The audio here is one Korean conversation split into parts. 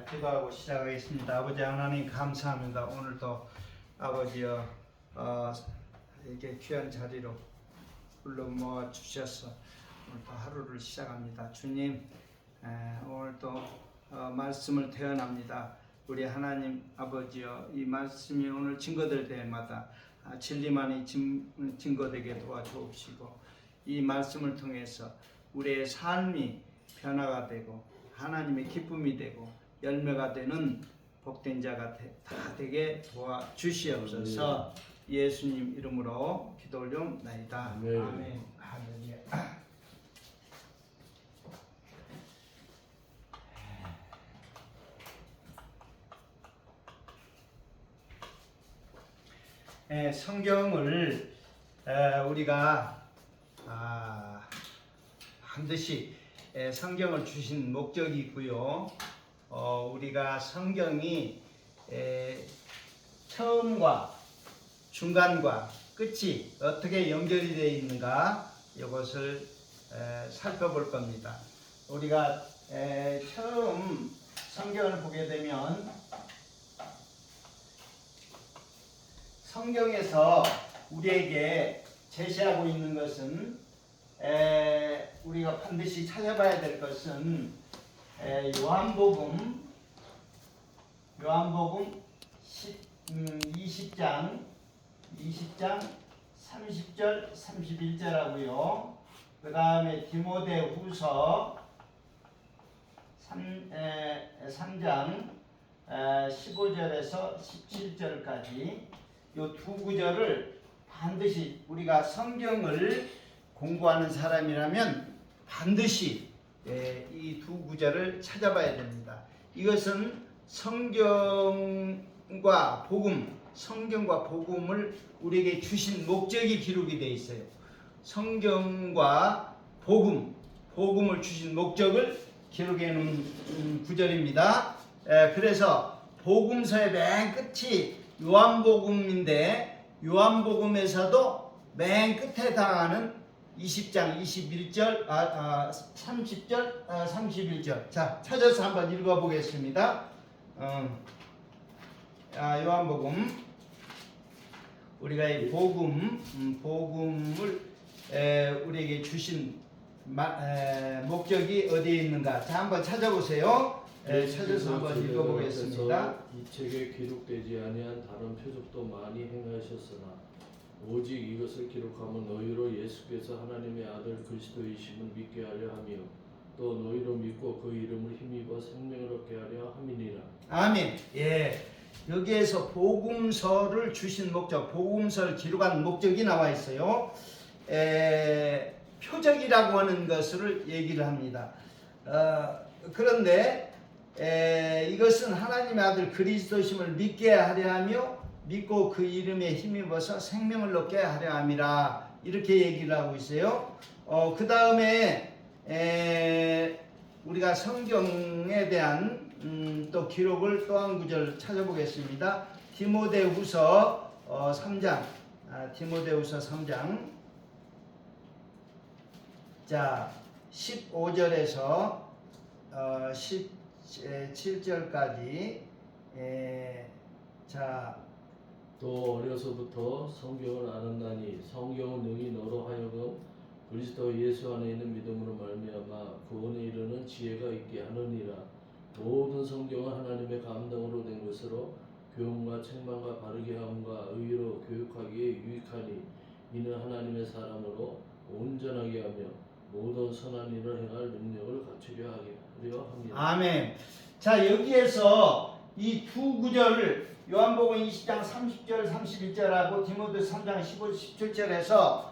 기도하고 시작하겠습니다. 아버지 하나님 감사합니다. 오늘도 아버지여 이렇게 귀한 자리로 불러 모아 주셔서 오늘도 하루를 시작합니다. 주님 오늘도 말씀을 태어납니다. 우리 하나님 아버지여 이 말씀이 오늘 증거될 때마다 진리만이 증거되게 도와주옵시고 이 말씀을 통해서 우리의 삶이 변화가 되고 하나님의 기쁨이 되고 열매가 되는 복된 자가 다 되게 도와주시옵소서. 예수님 이름으로 기도 올려옵나이다. 아멘. 할렐루야. 성경을 우리가 반드시 성경을 주신 목적이 있고요. 우리가 성경이 처음과 중간과 끝이 어떻게 연결이 되어 있는가 이것을 살펴볼 겁니다. 우리가 처음 성경을 보게 되면 성경에서 우리에게 제시하고 있는 것은 우리가 반드시 찾아봐야 될 것은 요한복음 20장 30절 31절하고요. 그 다음에 디모데후서 3장 15절에서 17절까지 이 두 구절을 반드시 우리가 성경을 공부하는 사람이라면 반드시 이 두 구절을 찾아봐야 됩니다. 이것은 성경과 복음을 우리에게 주신 목적이 기록이 되어 있어요. 성경과 복음을 주신 목적을 기록해 놓은 구절입니다. 그래서 복음서의 맨 끝이 요한복음인데 요한복음에서도 맨 끝에 당하는 20장 21절 30절 31절 자 찾아서 한번 읽어보겠습니다. 요한복음 우리가 이 복음을 우리에게 주신 목적이 어디에 있는가 자 한번 찾아보세요. 찾아서 한번 읽어보겠습니다. 이 책에 기록되지 아니한 다른 표적도 많이 행하셨으나 오직 이것을 기록하면 너희로 예수께서 하나님의 아들 그리스도이심을 믿게 하려 하며 또 너희로 믿고 그 이름을 힘입어 생명을 얻게 하려 함이니라. 아멘. 예. 여기에서 복음서를 주신 목적, 복음서를 기록한 목적이 나와 있어요. 표적이라고 하는 것을 얘기를 합니다. 그런데 이것은 하나님의 아들 그리스도심을 믿게 하려 하며 믿고 그 이름에 힘입어서 생명을 얻게 하려 함이라 이렇게 얘기를 하고 있어요. 그 다음에 우리가 성경에 대한 또 기록을 또 한 구절 찾아보겠습니다. 디모데후서 3장 디모데후서 3장 자 15절에서 17절까지 또 어려서부터 성경을 아는나니 성경은 능히 너로 하여금 그리스도 예수 안에 있는 믿음으로 말미암아 구원에 이르는 지혜가 있게 하느니라. 모든 성경은 하나님의 감동으로 된 것으로 교훈과 책망과 바르게 함과 의로 교육하기에 유익하니 이는 하나님의 사람으로 온전하게 하며 모든 선한 일을 행할 능력을 갖추려 하려 합니다. 아멘. 자 여기에서 이 두 구절을 요한복음 20장 30절 31절하고 디모데후서 3장 15, 17절에서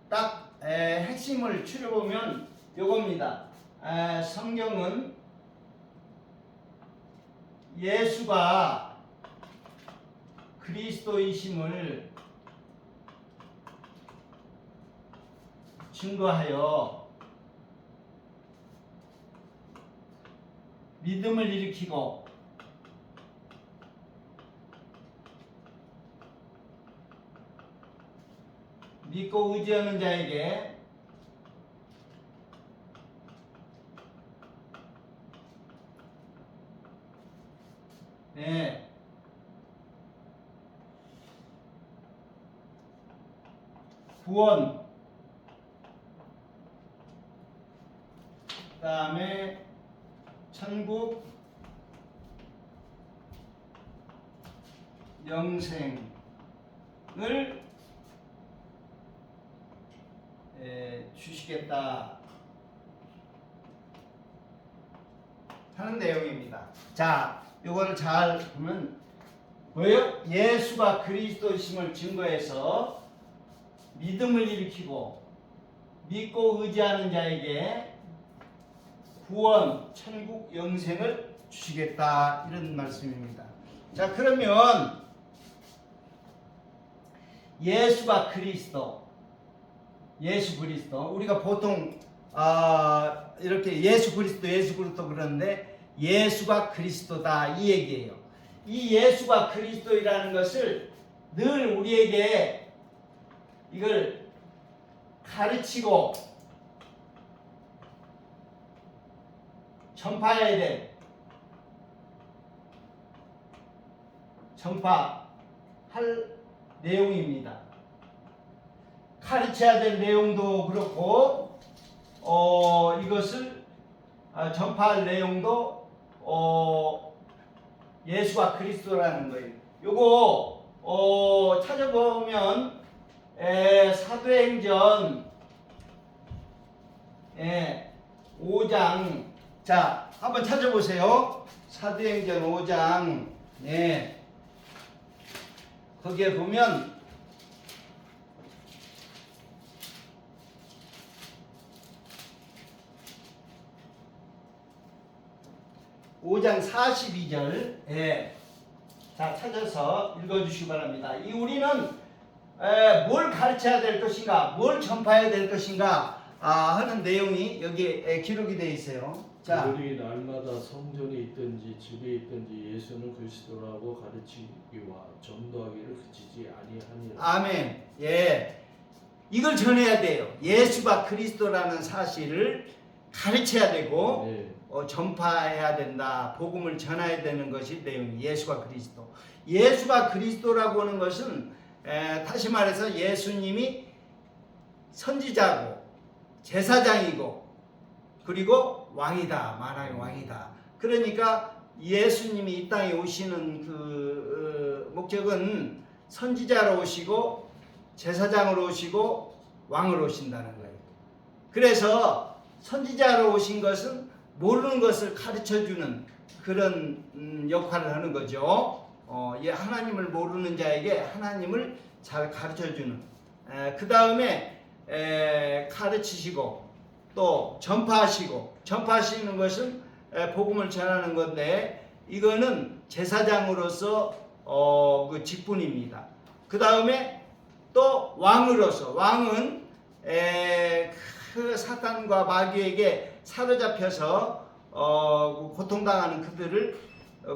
딱 핵심을 추려보면 요겁니다. 성경은 예수가 그리스도이심을 증거하여 믿음을 일으키고 믿고 의지하는 자에게 예. 구원, 그 다음에 천국, 영생을 주시겠다 하는 내용입니다. 자, 이거를 잘 보면 뭐예요? 예수가 그리스도이심을 증거해서 믿음을 일으키고 믿고 의지하는 자에게 구원, 천국, 영생을 주시겠다 이런 말씀입니다. 자, 그러면 예수가 그리스도, 예수 그리스도, 우리가 보통 이렇게 예수 그리스도 그러는데 예수가 그리스도다 이 얘기예요. 이 예수가 그리스도이라는 것을 늘 우리에게 이걸 가르치고 전파해야 돼. 전파할 내용입니다. 가르쳐야 될 내용도 그렇고 이것을 전파할 내용도 예수가 그리스도라는 거예요. 요거 찾아보면 사도행전 5장 자 한번 찾아보세요. 사도행전 5장 거기에 보면 5장 42절 자 찾아서 읽어주시기 바랍니다. 이 우리는 뭘 가르쳐야 될 것인가, 뭘 전파해야 될 것인가 하는 내용이 여기에 기록이 되어 있어요. 자, 우리 날마다 성전에 있든지 집에 있든지 예수는 그리스도라고 가르치기와 전도하기를 그치지 아니하니라. 아멘. 예, 이걸 전해야 돼요. 예수가 그리스도라는 사실을 가르쳐야 되고 네. 전파해야 된다. 복음을 전해야 되는 것이 내용이 예수가 그리스도. 예수가 그리스도라고 하는 것은 다시 말해서 예수님이 선지자고 제사장이고 그리고 왕이다. 만왕의 왕이다. 그러니까 예수님이 이 땅에 오시는 그 목적은 선지자로 오시고 제사장으로 오시고 왕으로 오신다는 거예요. 그래서 선지자로 오신 것은 모르는 것을 가르쳐주는 그런 역할을 하는 거죠. 하나님을 모르는 자에게 하나님을 잘 가르쳐주는. 그 다음에 가르치시고 또 전파하시는 것은 복음을 전하는 건데 이거는 제사장으로서 그 직분입니다. 그 다음에 또 왕으로서 왕은 그 사탄과 마귀에게 사로잡혀서 고통당하는 그들을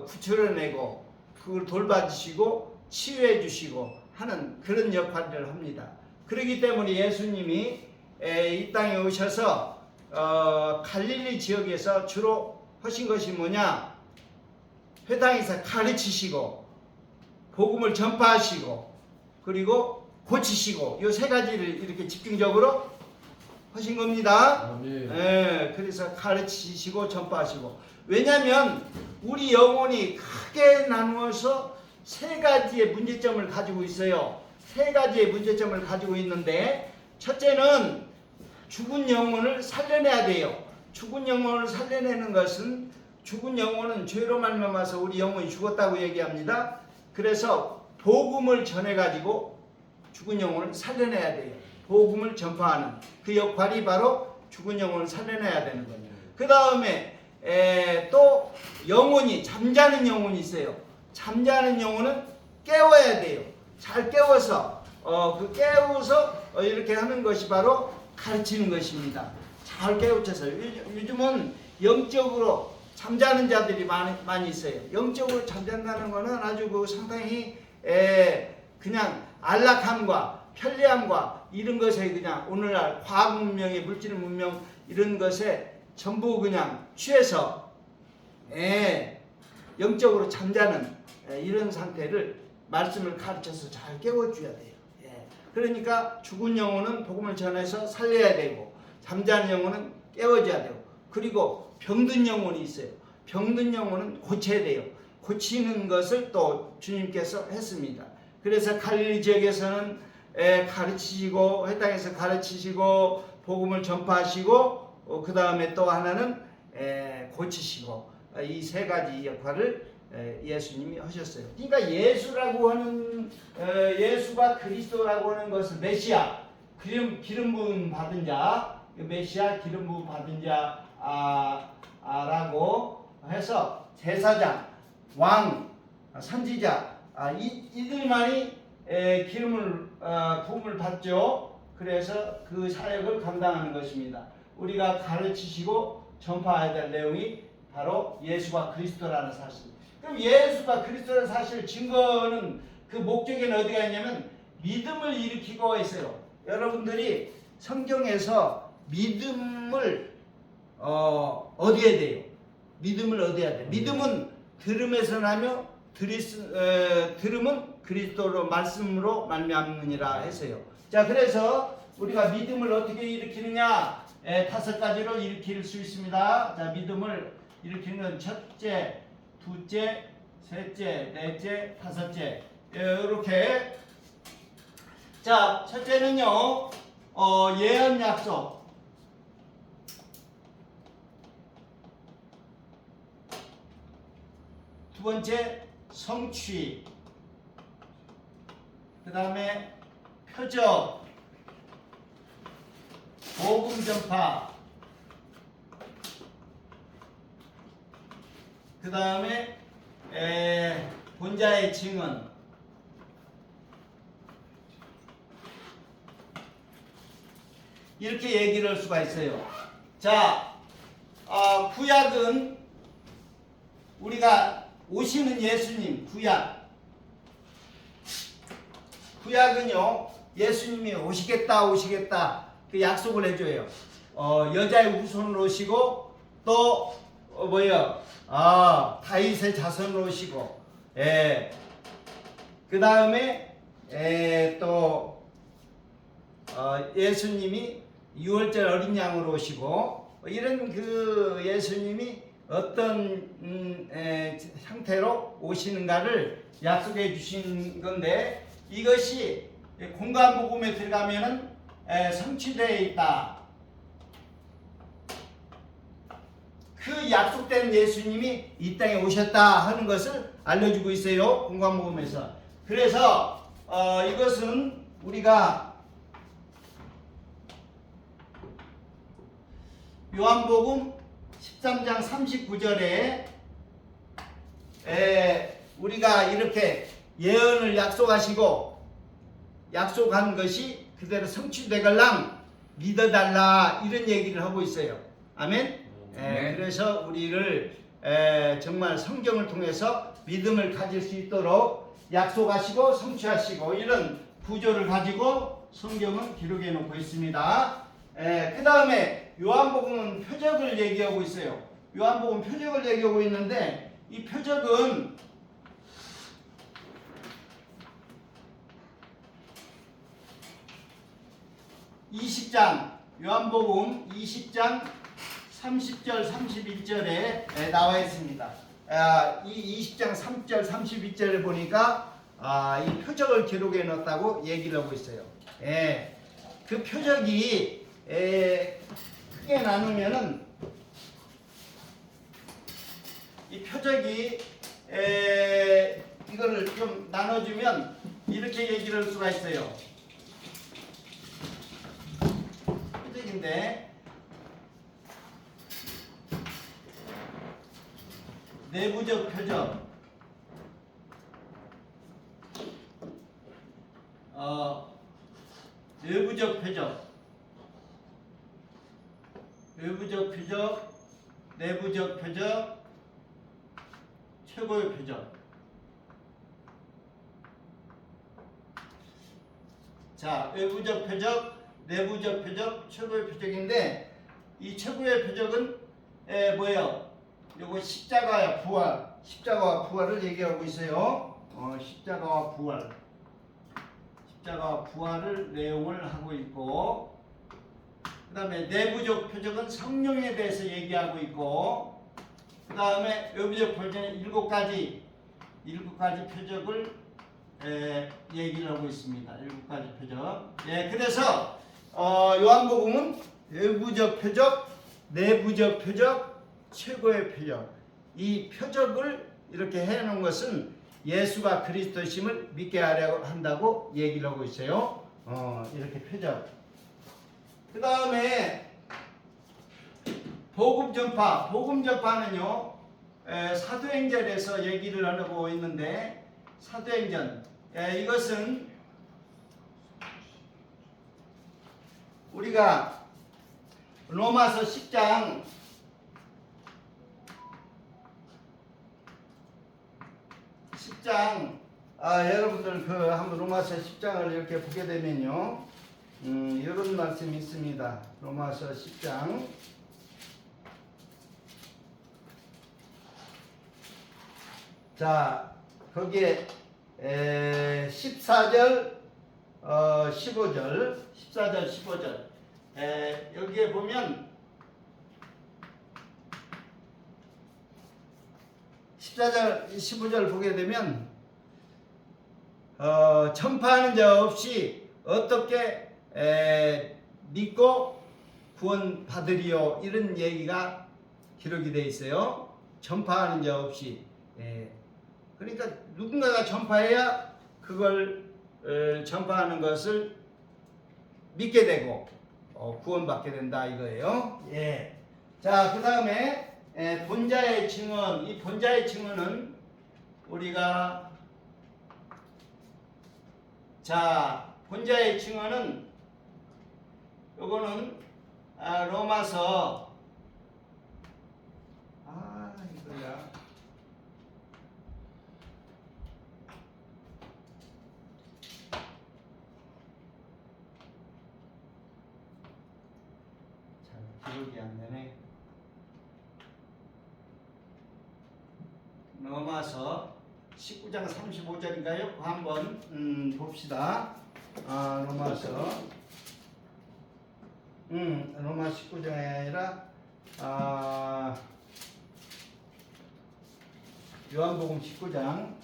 구출해내고 그걸 돌봐주시고 치유해주시고 하는 그런 역할을 합니다. 그렇기 때문에 예수님이 이 땅에 오셔서 갈릴리 지역에서 주로 하신 것이 뭐냐? 회당에서 가르치시고 복음을 전파하시고 그리고 고치시고 이 세 가지를 이렇게 집중적으로 하신 겁니다. 아멘. 그래서 가르치시고 전파하시고. 왜냐하면 우리 영혼이 크게 나누어서 세 가지의 문제점을 가지고 있어요. 세 가지의 문제점을 가지고 있는데 첫째는 죽은 영혼을 살려내야 돼요. 죽은 영혼을 살려내는 것은 죽은 영혼은 죄로 말미암아서 우리 영혼이 죽었다고 얘기합니다. 그래서 복음을 전해가지고 죽은 영혼을 살려내야 돼요. 복음을 전파하는 그 역할이 바로 죽은 영혼을 살려내야 되는 거예요. 그 다음에 또 영혼이 잠자는 영혼이 있어요. 잠자는 영혼은 깨워야 돼요. 잘 깨워서 그 깨워서 이렇게 하는 것이 바로 가르치는 것입니다. 잘 깨우쳐서 요즘은 영적으로 잠자는 자들이 많이 있어요. 영적으로 잠잔다는 것은 아주 그 상당히 그냥 안락함과 편리함과 이런 것에 그냥 오늘날 과학 문명의 물질 문명 이런 것에 전부 그냥 취해서 영적으로 잠자는 이런 상태를 말씀을 가르쳐서 잘 깨워줘야 돼요. 그러니까 죽은 영혼은 복음을 전해서 살려야 되고 잠자는 영혼은 깨워줘야 되고 그리고 병든 영혼이 있어요. 병든 영혼은 고쳐야 돼요. 고치는 것을 또 주님께서 했습니다. 그래서 갈릴리 지역에서는 가르치시고 해당에서 가르치시고 복음을 전파하시고 그 다음에 또 하나는 고치시고 이 세 가지 역할을 예수님이 하셨어요. 그러니까 예수라고 하는 예수가 그리스도라고 하는 것은 메시아 기름 부음 받은 자 메시아 기름 부음 받은 자라고 해서 제사장 왕 선지자 이들만이 기름을 부음을 받죠. 그래서 그 사역을 감당하는 것입니다. 우리가 가르치시고 전파해야 될 내용이 바로 예수가 그리스도라는 사실. 그럼 예수가 그리스도라는 사실 증거는 그 목적에는 어디가 있냐면 믿음을 일으키고 있어요. 여러분들이 성경에서 믿음을 얻어야 돼요. 믿음을 얻어야 돼요. 믿음은 들음에서 나며 들음은 그리스도로 말씀으로 말미암느니라 했어요. 자, 그래서 우리가 믿음을 어떻게 일으키느냐? 5가지로 일으킬 수 있습니다. 자, 믿음을 일으키는 건 첫째, 둘째, 셋째, 넷째, 다섯째. 이렇게. 자, 첫째는요, 예언 약속. 두 번째, 성취. 그 다음에 표적, 복음 전파. 그 다음에 본자의 증언. 이렇게 얘기를 할 수가 있어요. 자, 구약은 우리가 오시는 예수님 구약은요 예수님이 오시겠다 그 약속을 해줘요. 여자의 후손으로 오시고 또 다윗의 자손으로 오시고 그 다음에 또 예수님이 6월절 어린 양으로 오시고 이런 그 예수님이 어떤 형태로 오시는가를 약속해 주신 건데 이것이 공간복음에 들어가면은 성취되어 있다. 그 약속된 예수님이 이 땅에 오셨다 하는 것을 알려주고 있어요. 공간복음에서. 그래서 이것은 우리가 요한복음 13장 39절에 우리가 이렇게 예언을 약속한 것이 그대로 성취되걸랑 믿어달라 이런 얘기를 하고 있어요. 아멘. 그래서 우리를 정말 성경을 통해서 믿음을 가질 수 있도록 약속하시고 성취하시고 이런 구조를 가지고 성경은 기록해 놓고 있습니다. 그 다음에 요한복음은 표적을 얘기하고 있어요. 요한복음 표적을 얘기하고 있는데 이 표적은 요한복음 20장 30절 31절에 나와 있습니다. 이 20장 3절 31절을 보니까 이 표적을 기록해 놨다고 얘기를 하고 있어요. 그 표적이 크게 나누면은 이 표적이 이거를 좀 나눠주면 이렇게 얘기를 할 수가 있어요. 표적인데 내부적 표적, 외부적 표적, 내부적 표적, 최고의 표적. 자, 외부적 표적, 내부적 표적, 최고의 표적인데 이 최고의 표적은 뭐예요? 요거 십자가와 부활, 십자가와 부활을 얘기하고 있어요. 십자가와 부활, 십자가와 부활을 내용을 하고 있고, 그 다음에 내부적 표적은 성령에 대해서 얘기하고 있고, 그 다음에 외부적 표적은 일곱 가지 표적을 얘기를 하고 있습니다. 일곱 가지 표적. 예, 그래서 요한복음은 외부적 표적, 내부적 표적, 최고의 표적. 이 표적을 이렇게 해놓은 것은 예수가 그리스도심을 믿게 하려고 한다고 얘기를 하고 있어요. 이렇게 표적. 그 다음에 복음 전파. 복음 전파는요, 사도행전에서 얘기를 하고 있는데, 사도행전, 이것은 우리가 로마서 10장 여러분들 그 한번 로마서 10장을 이렇게 보게 되면요, 이런 말씀이 있습니다. 로마서 10장 자, 거기에 14절 15절 14절 15절 여기에 보면 14절 15절 보게 되면 전파하는 자 없이 어떻게 믿고 구원 받으리요, 이런 얘기가 기록이 되어 있어요. 전파하는 자 없이. 그러니까 누군가가 전파해야 그걸 전파하는 것을 믿게 되고 구원받게 된다 이거예요. 예. 자, 그 다음에 본자의 증언. 이 본자의 증언은 우리가 본자의 증언은 요거는 로마서 이거야. 잘 기억이 안 나네. 로마서 19장 35절인가요? 한번 봅시다. 로마서 로마 19장이 아니라 요한복음 19장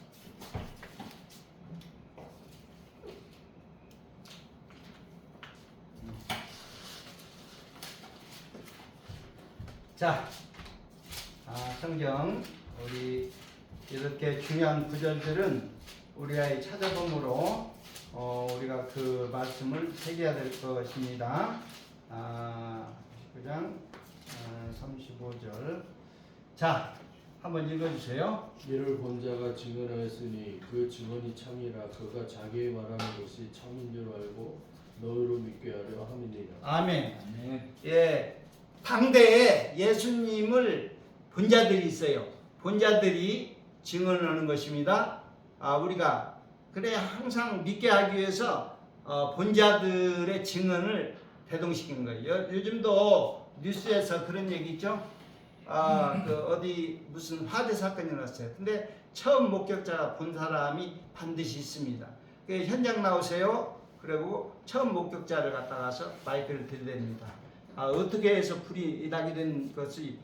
자, 성경 우리 이렇게 중요한 구절들은 우리가 찾아봄으로 우리가 그 말씀을 새겨야 될 것입니다. 19장 35절. 자, 한번 읽어주세요. 이를 본 자가 증언하였으니 그 증언이 참이라. 그가 자기의 말하는 것이 참인 줄 알고 너희로 믿게 하려 함이니라. 아멘. 예, 당대에 예수님을 본 자들이 있어요. 본 자들이 증언하는 것입니다. 우리가 그래 항상 믿게 하기 위해서 본 자들의 증언을 대동시킨 거예요. 요즘도 뉴스에서 그런 얘기 있죠. 그 어디 무슨 화재 사건이 났어요. 근데 처음 목격자가 본 사람이 반드시 있습니다. 현장 나오세요. 그리고 처음 목격자를 갖다가서 마이크를 들이댑니다. 어떻게 해서 불이 나게 된 것이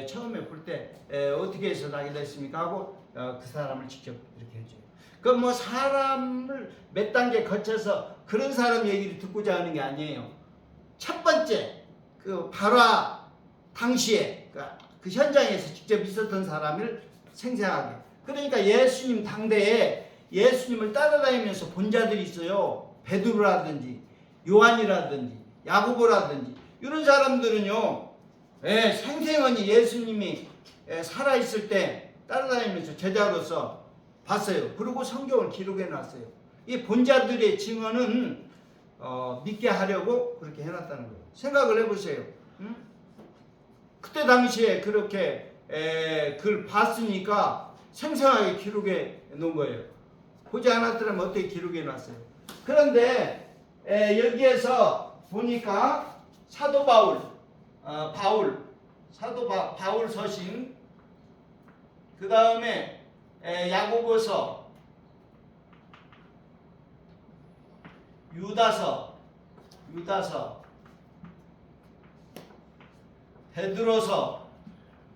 처음에 볼 때 어떻게 해서 나게 됐습니까? 하고 그 사람을 직접 이렇게 해줘요. 그럼 뭐 사람을 몇 단계 거쳐서 그런 사람 얘기를 듣고자 하는 게 아니에요. 첫 번째 그 발화 당시에 그 현장에서 직접 있었던 사람을 생생하게. 그러니까 예수님 당대에 예수님을 따라다니면서 본 자들이 있어요. 베드로라든지 요한이라든지 야고보라든지 이런 사람들은요, 생생하니 예수님이 살아있을 때 따라다니면서 제자로서 봤어요. 그리고 성경을 기록해 놨어요. 이 본자들의 증언은 믿게 하려고 그렇게 해놨다는 거예요. 생각을 해보세요. 응? 그때 당시에 그렇게 그걸 봤으니까 생생하게 기록해 놓은 거예요. 보지 않았더라면 어떻게 기록해 놨어요. 그런데 여기에서 보니까 사도 바울, 바울 서신 그 다음에 야고보서, 유다서, 베드로서,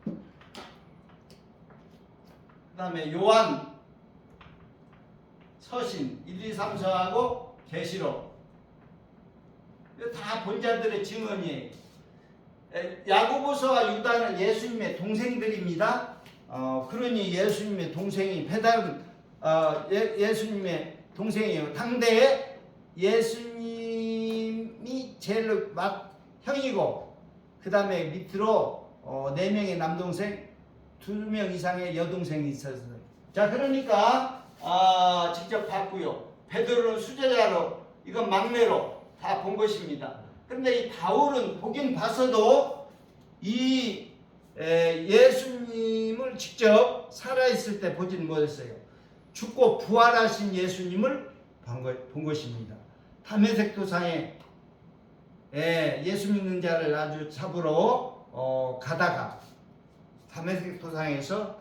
그 다음에 요한 서신 1, 2, 3, 4하고 계시록, 이거 다 본자들의 증언이에요. 야고보서와 유다는 예수님의 동생들입니다. 그러니 예수님의 동생이 페달은 예수님의 동생이에요. 당대에 예수님이 제일 형이고, 그 다음에 밑으로 4명의 남동생, 2명 이상의 여동생이 있었어요. 자, 그러니까 직접 봤고요. 베드로는 수제자로, 이건 막내로 다 본 것입니다. 그런데 이 바울은 보긴 봤어도 이 예수님을 직접 살아있을 때 보지는 못했어요. 죽고 부활하신 예수님을 본 것입니다. 다메섹 도상에 예수 믿는 자를 아주 잡으러 가다가 다메섹 도상에서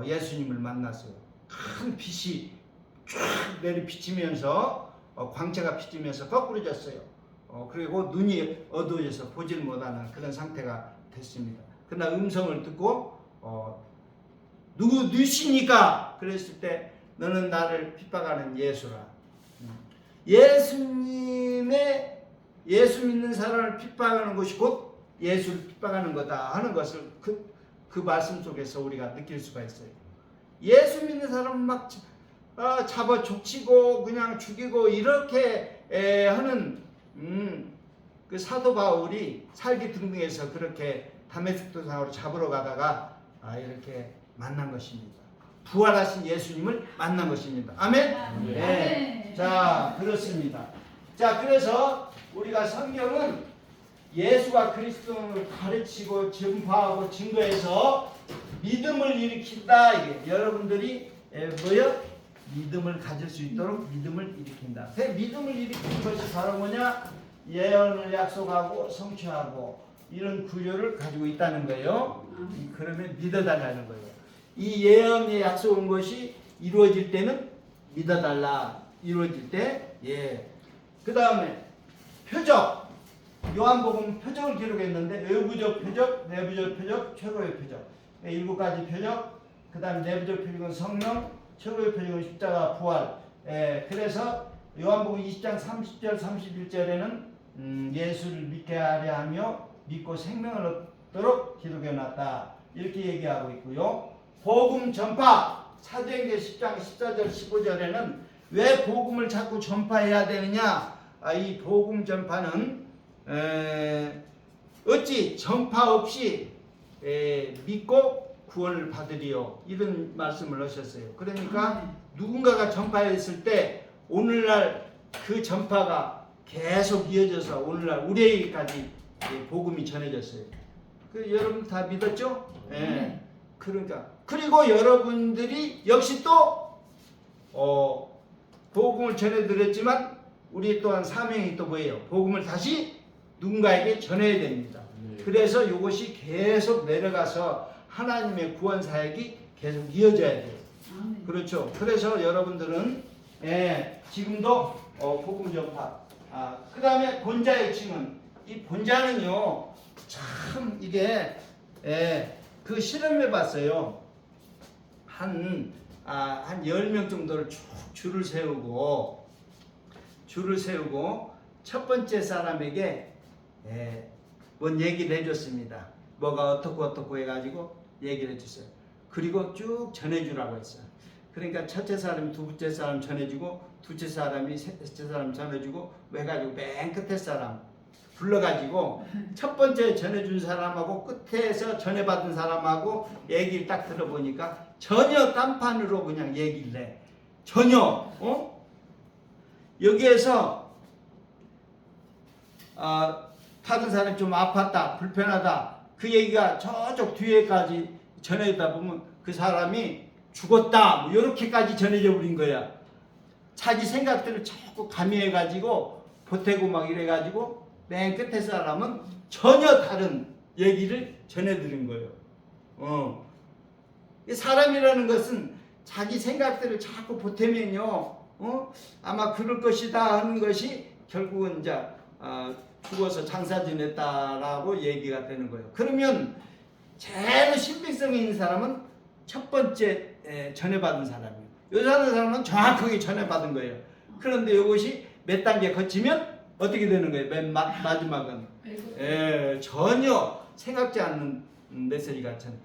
예수님을 만났어요. 큰 빛이 쫙 내리비치면서 광채가 비치면서 거꾸로 졌어요. 그리고 눈이 어두워져서 보질 못하는 그런 상태가 됐습니다. 그러나 음성을 듣고 누구시니까? 그랬을 때 너는 나를 핍박하는 예수라. 예수님의 예수 믿는 사람을 핍박하는 것이 곧 예수를 핍박하는 거다 하는 것을 그 말씀 속에서 우리가 느낄 수가 있어요. 예수 믿는 사람은 막 잡아 족치고 그냥 죽이고 이렇게 하는 그 사도 바울이 살기 등등해서 그렇게 다메섹 도상으로 잡으러 가다가 이렇게 만난 것입니다. 부활하신 예수님을 만난 것입니다. 아멘? 네. 자, 그렇습니다. 자, 그래서 우리가 성경은 예수가 그리스도를 가르치고 전파하고 증거해서 믿음을 일으킨다. 이게 여러분들이 믿음을 가질 수 있도록 믿음을 일으킨다. 그 믿음을 일으키는 것이 바로 뭐냐? 예언을 약속하고 성취하고 이런 구조를 가지고 있다는 거예요. 그러면 믿어달라는 거예요. 이 예언에 약속한 것이 이루어질 때는 믿어달라. 이루어질 때, 그 다음에 표적. 요한복음 표적을 기록했는데 외부적 표적, 내부적 표적, 최고의 표적. 7가지 표적. 그 다음에 내부적 표적은 성령, 최고의 표적은 십자가 부활. 그래서 요한복음 20장 30절 31절에는 예수를 믿게 하려 하며 믿고 생명을 얻도록 기록해놨다. 이렇게 얘기하고 있고요. 복음 전파 사도행전 10장 14절 15절에는 왜 복음을 자꾸 전파해야 되느냐? 이 복음 전파는 어찌 전파 없이 믿고 구원을 받으리요. 이런 말씀을 하셨어요. 그러니까 누군가가 전파했을 때 오늘날 그 전파가 계속 이어져서 오늘날 우리에게까지 복음이 전해졌어요. 여러분 다 믿었죠? 그러니까 그리고 여러분들이 역시 또 복음을 전해드렸지만 우리 또한 사명이 또 뭐예요? 복음을 다시 누군가에게 전해야 됩니다. 그래서 이것이 계속 내려가서 하나님의 구원 사역이 계속 이어져야 돼요. 그렇죠. 그래서 여러분들은 지금도 복음 전파. 그 다음에 본자의 증언. 이 본자는요, 참 이게 그 실험해 봤어요. 한 10명 정도를 쭉 줄을 세우고 첫 번째 사람에게 뭔 얘기를 해줬습니다. 뭐가 어떻고 해가지고 얘기를 해줬어요. 그리고 쭉 전해주라고 했어요. 그러니까 첫째 사람이 두 번째 사람 전해주고 둘째 사람이 셋째 사람 전해주고 해가지고 맨 끝에 사람 불러가지고 첫 번째 전해준 사람하고 끝에서 전해받은 사람하고 얘기를 딱 들어보니까 전혀 딴판으로 그냥 얘기를 해. 전혀 여기에서 받은 사람이 좀 아팠다 불편하다 그 얘기가 저쪽 뒤에까지 전해다 보면 그 사람이 죽었다 뭐 이렇게까지 전해져 버린 거야. 자기 생각들을 자꾸 가미해가지고 보태고 막 이래가지고 맨 끝에 사람은 전혀 다른 얘기를 전해드린 거예요. 이 사람이라는 것은 자기 생각들을 자꾸 보태면요, 아마 그럴 것이다 하는 것이 결국은 이제 죽어서 장사 지냈다라고 얘기가 되는 거예요. 그러면 제일 신빙성이 있는 사람은 첫 번째 전해받은 사람이에요. 요사는 사람은 정확하게 전해받은 거예요. 그런데 이것이 몇 단계 거치면 어떻게 되는 거예요? 맨 마지막은 전혀 생각지 않는 메시지가 전.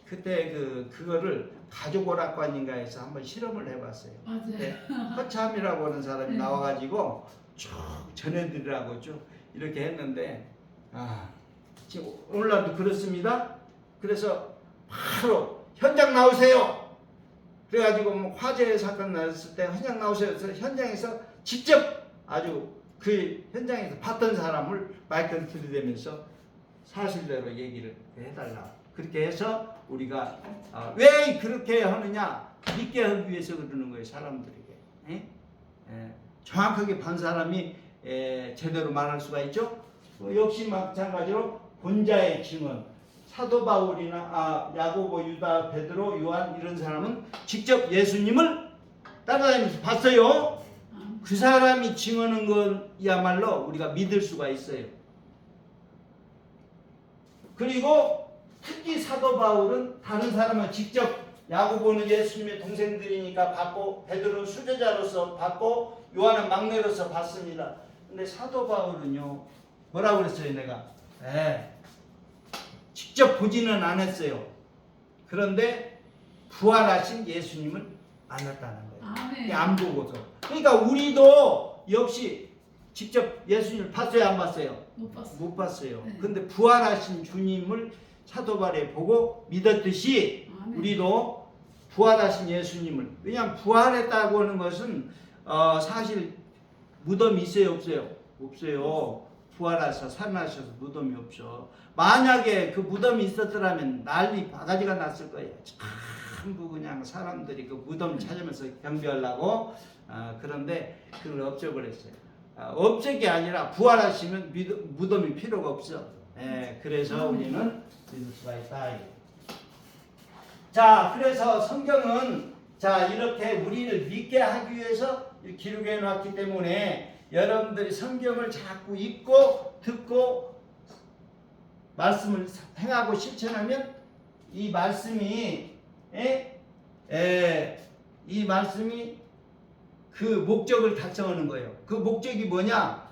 그때 그거를 가족오락관인가에서 한번 실험을 해봤어요. 맞아요. 허참이라고 하는 사람이 나와가지고 쭉 전해드리라고 쭉 이렇게 했는데, 지금 오늘날도 그렇습니다. 그래서 바로 현장 나오세요. 그래가지고 뭐 화재 사건 났을 때 현장 나오세요. 그래서 현장에서 직접 아주 그 현장에서 봤던 사람을 마이크를 들이대면서 사실대로 얘기를 해달라. 그렇게 해서 우리가 왜 그렇게 하느냐, 믿게 하기 위해서 그러는 거예요. 사람들에게. 정확하게 본 사람이 제대로 말할 수가 있죠. 역시 마찬가지로 본자의 증언, 사도 바울이나 야고보, 유다, 베드로, 요한 이런 사람은 직접 예수님을 따라다니면서 봤어요. 그 사람이 증언한 건야말로 우리가 믿을 수가 있어요. 그리고 특히 사도 바울은 다른 사람을 직접, 야고보는 예수님의 동생들이니까 봤고, 베드로는 수제자로서 봤고, 요한은 막내로서 봤습니다. 근데 사도 바울은요, 뭐라고 그랬어요? 내가 직접 보지는 않았어요. 그런데 부활하신 예수님을 만났다는 거예요. 안 보고서. 그러니까 우리도 역시 직접 예수님을 봤어요, 안 봤어요? 못 봤어요. 근데 부활하신 주님을 사도 바울이 보고 믿었듯이 우리도 부활하신 예수님을, 왜냐하면 부활했다고 하는 것은 사실 무덤이 있어요, 없어요? 없어요. 부활하셔서 살아나셔서 무덤이 없죠. 만약에 그 무덤이 있었더라면 난리 바가지가 났을 거예요. 전부 그냥 사람들이 그 무덤 찾으면서 경배하려고. 그런데 그걸 없애버렸어요. 없앤 게 아니라 부활하시면 무덤이 필요가 없어. 그래서 우리는 믿을 수가 있다. 자, 그래서 성경은 이렇게 우리를 믿게 하기 위해서 기록해 놨기 때문에 여러분들이 성경을 자꾸 읽고 듣고 말씀을 행하고 실천하면 이 말씀이 그 목적을 달성하는 거예요. 그 목적이 뭐냐?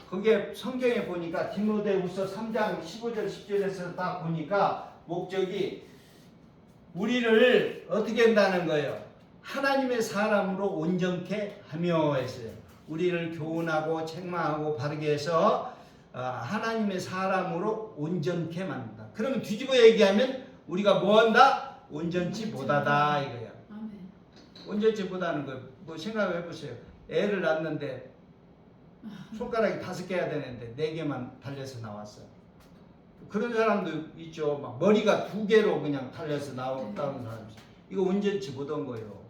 그게 성경에 보니까 디모데후서 3장 15절 10절에서 다 보니까 목적이 우리를 어떻게 한다는 거예요? 하나님의 사람으로 온전케 하며 했어요. 우리를 교훈하고 책망하고 바르게 해서 하나님의 사람으로 온전케 만든다. 그러면 뒤집어 얘기하면 우리가 뭐 한다? 온전치 못하다 이거야. 온전치 못하는 거 뭐 생각해 보세요. 애를 낳는데 손가락이 5개야 되는데 4개만 달려서 나왔어. 그런 사람도 있죠. 막 머리가 2개로 그냥 달려서 나온다는 사람이 있어요. 이거 온전치 못한 거예요.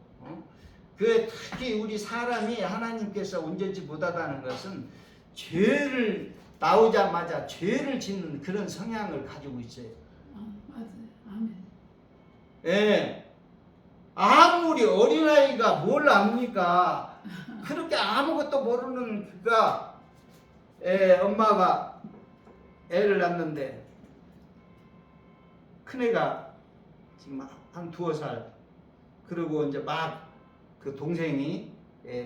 그 특히 우리 사람이 하나님께서 온전치 못하다는 것은 죄를 나오자마자 죄를 짓는 그런 성향을 가지고 있어요. 맞아요. 아멘. 예. 아무리 어린아이가 뭘 압니까? 그렇게 아무것도 모르는 그가 엄마가 애를 낳는데 큰애가 지금 한 2살, 그리고 이제 막 그 동생이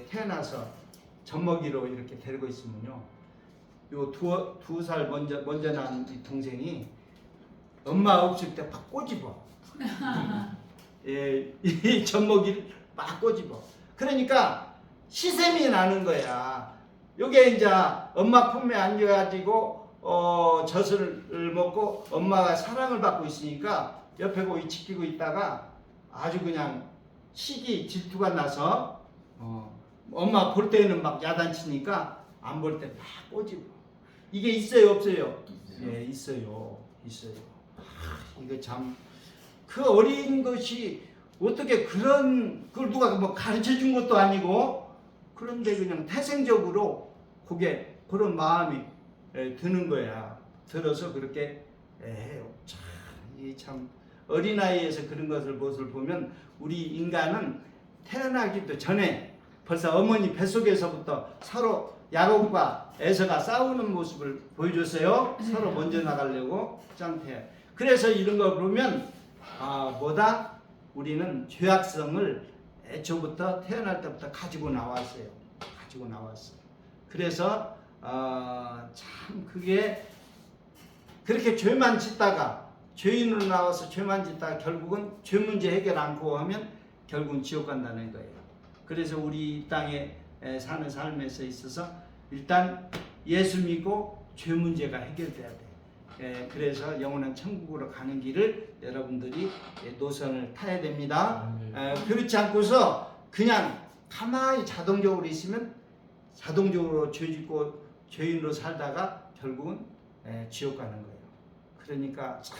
태어나서 젖먹이로 이렇게 데리고 있으면요, 요 2살 먼저 낳은 이 동생이 엄마 없을 때 막 꼬집어. 이 젖먹이를 막 꼬집어. 그러니까 시샘이 나는 거야. 요게 이제 엄마 품에 앉아가지고 젖을 먹고 엄마가 사랑을 받고 있으니까 옆에 거기 지키고 있다가 아주 그냥 시기 질투가 나서 엄마 볼 때는 막 야단치니까 안 볼 때 막 꼬집어. 이게 있어요, 없어요? 예, 있어요. 이거 참, 그 어린 것이 어떻게 그걸 누가 뭐 가르쳐 준 것도 아니고, 그런데 그냥 태생적으로 그런 마음이 드는 거야. 들어서 그렇게 해요. 참 어린아이에서 그런 것을 보면 우리 인간은 태어나기도 전에 벌써 어머니 뱃속에서부터 서로 야곱과 에서가 싸우는 모습을 보여줬어요. 서로 먼저 나가려고 짱태. 그래서 이런 거 보면 뭐다? 우리는 죄악성을 애초부터 태어날 때부터 가지고 나왔어요. 그래서 참 그게 그렇게 죄만 짓다가 죄인으로 나와서 죄만 짓다가 결국은 죄 문제 해결 않고 하면 결국은 지옥 간다는 거예요. 그래서 우리 이 땅에 사는 삶에서 있어서 일단 예수 믿고 죄 문제가 해결돼야 돼. 그래서 영원한 천국으로 가는 길을 여러분들이 노선을 타야 됩니다. 그렇지 않고서 그냥 가만히 자동적으로 있으면 자동적으로 죄 짓고 죄인으로 살다가 결국은 지옥 가는 거예요. 그러니까 참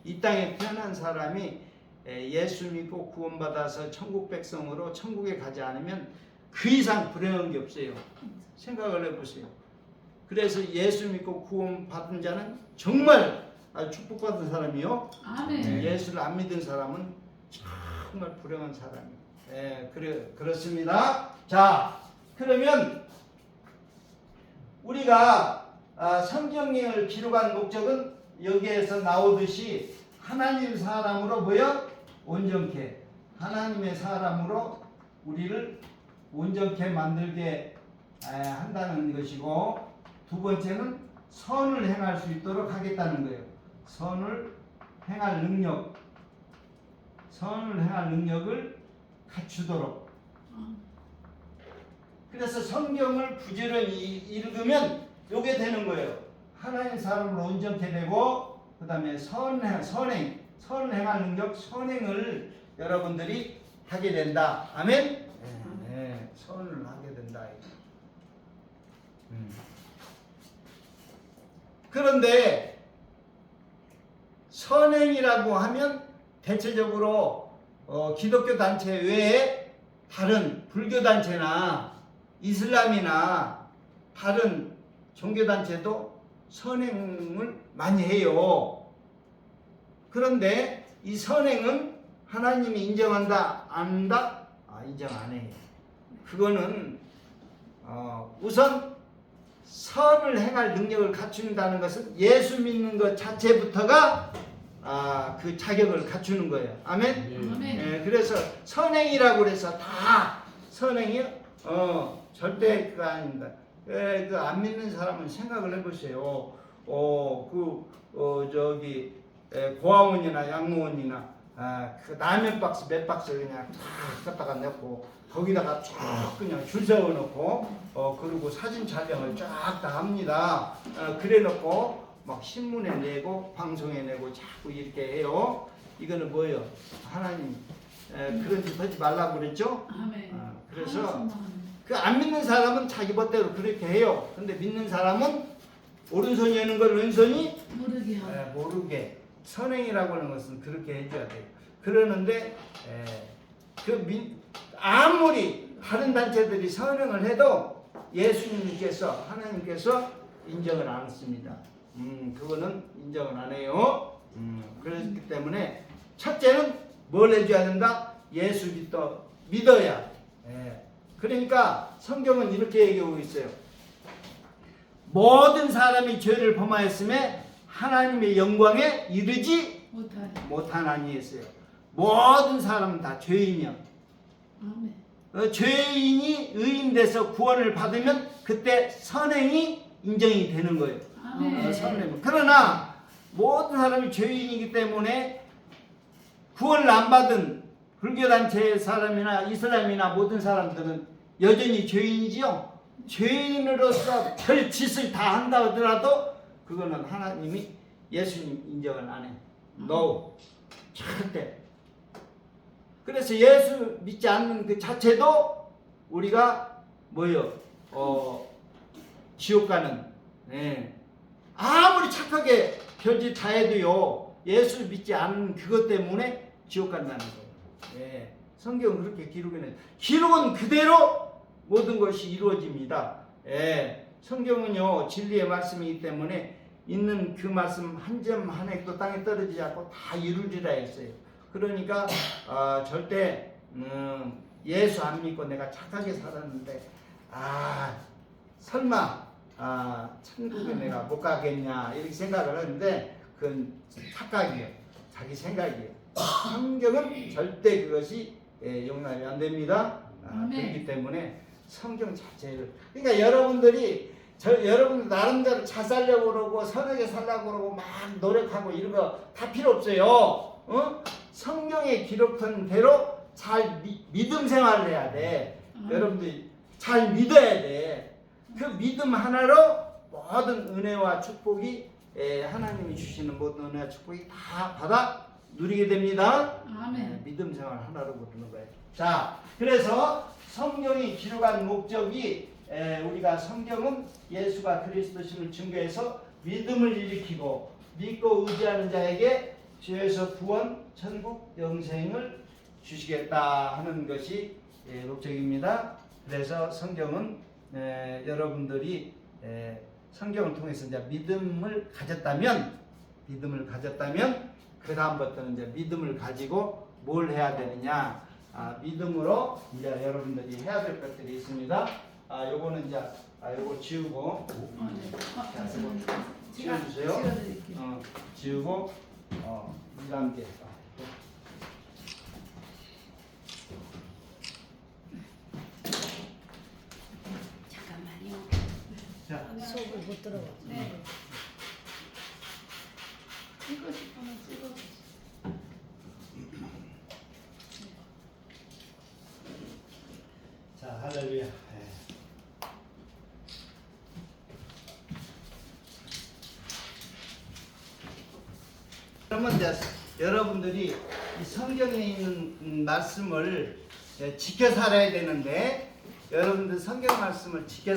이 땅에 태어난 사람이 예수 믿고 구원받아서 천국 백성으로 천국에 가지 않으면 그 이상 불행한 게 없어요. 생각을 해보세요. 그래서 예수 믿고 구원받은 자는 정말 아주 축복받은 사람이요. 아멘. 예수를 안 믿은 사람은 정말 불행한 사람이에요. 그렇습니다. 자, 그러면 우리가 성경을 기록한 목적은 여기에서 나오듯이 하나님 사람으로 온전케, 하나님의 사람으로 우리를 온전케 만들게 한다는 것이고, 두 번째는 선을 행할 수 있도록 하겠다는 거예요. 선을 행할 능력을 갖추도록. 그래서 성경을 부지런히 읽으면 요게 되는 거예요. 하나님 사람으로 온전케 되고, 그 다음에 선을 행할 능력, 선행을 여러분들이 하게 된다. 아멘? 네, 선을 하게 된다. 그런데 선행이라고 하면 대체적으로 기독교 단체 외에 다른 불교 단체나 이슬람이나 다른 종교 단체도 선행을 많이 해요. 그런데 이 선행은 하나님이 인정한다, 안 한다? 인정 안 해요. 그거는 우선 선을 행할 능력을 갖춘다는 것은 예수 믿는 것 자체부터가 그 자격을 갖추는 거예요. 아멘? 아멘. 그래서 선행이라고 해서 다 선행이요? 절대 그거 아닙니다. 그 안 믿는 사람은 생각을 해보세요. 고아원이나 양로원이나 그 라면 박스 몇 박스 그냥 탁 갖다가 넣고 거기다가 쫙 그냥 줄 세워놓고 그리고 사진 촬영을 쫙 다 합니다. 그래 놓고 막 신문에 내고 방송에 내고 자꾸 이렇게 해요. 이거는 뭐예요? 하나님 그런 짓 하지 말라고 그랬죠? 아멘. 그래서 그 안 믿는 사람은 자기 멋대로 그렇게 해요. 근데 믿는 사람은 오른손이 하는 걸 왼손이 모르게 선행이라고 하는 것은 그렇게 해줘야 돼요. 그러는데 아무리 다른 단체들이 선행을 해도 예수님께서 하나님께서 인정을 안 했습니다. 그거는 인정을 안 해요. 그렇기 때문에 첫째는 뭘 해줘야 된다? 예수 믿어야. 그러니까 성경은 이렇게 얘기하고 있어요. 모든 사람이 죄를 범하였음에 하나님의 영광에 이르지 못하나니 했어요. 모든 사람은 다 죄인이야. 아멘. 죄인이 의인돼서 구원을 받으면 그때 선행이 인정이 되는 거예요. 아멘. 그러나 모든 사람이 죄인이기 때문에 구원을 안 받은 불교단체의 사람이나 이슬람이나 모든 사람들은 여전히 죄인이지요. 죄인으로서 별 짓을 다 한다 하더라도 그거는 하나님이 예수님 인정을 안 해. No. 절대. 그래서 예수 믿지 않는 그 자체도 우리가 지옥 가는. 아무리 착하게 별짓 다 해도요, 예수 믿지 않는 그것 때문에 지옥 간다는 거예요. 성경은 그렇게 기록해놔요. 기록은 그대로 모든 것이 이루어집니다. 성경은요 진리의 말씀이기 때문에 있는 그 말씀 한 점 한 획도 땅에 떨어지지 않고 다 이루리라 했어요. 그러니까 절대 예수 안 믿고 내가 착하게 살았는데 설마 천국에 내가 못 가겠냐 이렇게 생각을 하는데 그건 착각이에요. 자기 생각이에요. 성경은 절대 그것이 용납이 안 됩니다. 그렇기 때문에 성경 자체를 그러니까 여러분들이 여러분 나름대로 잘 살려고 그러고 선하게 살려고 그러고 막 노력하고 이런 거 다 필요 없어요. 성경에 기록한 대로 잘 믿음 생활을 해야 돼. 여러분들이 잘 믿어야 돼. 그 믿음 하나로 모든 은혜와 축복이 하나님이 주시는 모든 은혜와 축복이 다 받아 누리게 됩니다. 믿음 생활 하나로 부르는 거예요. 자, 그래서 성경이 기록한 목적이 우리가 성경은 예수가 그리스도심을 증거해서 믿음을 일으키고 믿고 의지하는 자에게 죄에서 구원, 천국, 영생을 주시겠다 하는 것이 목적입니다. 그래서 성경은 여러분들이 성경을 통해서 이제 믿음을 가졌다면 그 다음부터는 이제 믿음을 가지고 뭘 해야 되느냐? 믿음으로 이제 여러분들이 해야 될 것들이 있습니다. 요거는 이제 요거 지우고 지워주세요. 지우고 이거 함께. 잠깐만요. 자, 속을 못 들어가. 네. 찍고 싶으면 찍어주세요. 자, 할렐루야. 그러면 이제 여러분들이 이 성경에 있는 말씀을 지켜 살아야 되는데 여러분들 성경 말씀을 지켜